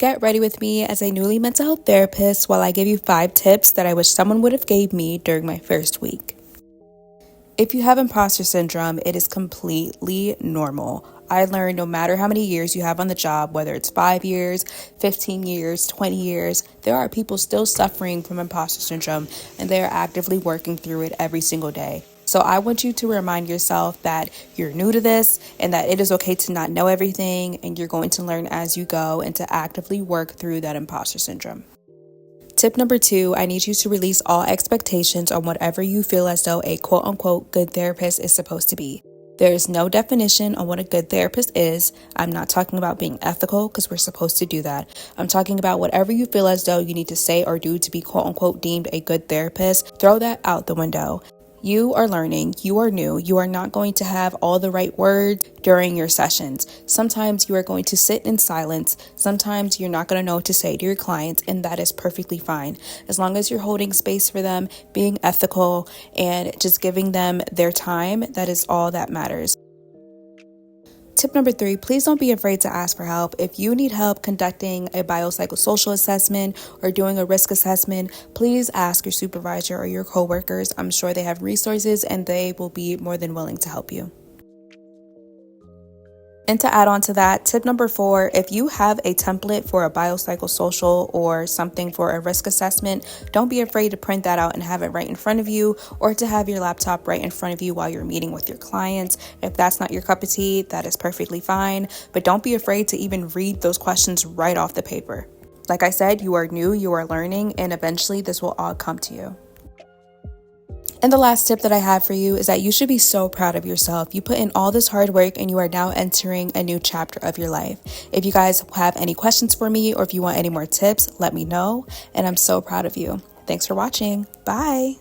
get ready with me as a newly mental health therapist while I give you 5 tips that I wish someone would have gave me during my first week. If you have imposter syndrome, it is completely normal. I learned no matter how many years you have on the job, whether it's 5 years, 15 years, 20 years, there are people still suffering from imposter syndrome and they are actively working through it every single day. So I want you to remind yourself that you're new to this and that it is okay to not know everything and you're going to learn as you go and to actively work through that imposter syndrome. Tip number 2, I need you to release all expectations on whatever you feel as though a quote-unquote good therapist is supposed to be. There is no definition on what a good therapist is. I'm not talking about being ethical because we're supposed to do that. I'm talking about whatever you feel as though you need to say or do to be quote-unquote deemed a good therapist. Throw that out the window. You are learning, you are new, you are not going to have all the right words during your sessions. Sometimes you are going to sit in silence. Sometimes you're not going to know what to say to your clients, and that is perfectly fine. As long as you're holding space for them, being ethical, and just giving them their time, that is all that matters. Tip number 3, please don't be afraid to ask for help. If you need help conducting a biopsychosocial assessment or doing a risk assessment, please ask your supervisor or your coworkers. I'm sure they have resources and they will be more than willing to help you. And to add on to that, tip number 4, if you have a template for a biopsychosocial or something for a risk assessment, don't be afraid to print that out and have it right in front of you or to have your laptop right in front of you while you're meeting with your clients. If that's not your cup of tea, that is perfectly fine, but don't be afraid to even read those questions right off the paper. Like I said, you are new, you are learning, and eventually this will all come to you. And the last tip that I have for you is that you should be so proud of yourself. You put in all this hard work and you are now entering a new chapter of your life. If you guys have any questions for me or if you want any more tips, let me know. And I'm so proud of you. Thanks for watching. Bye.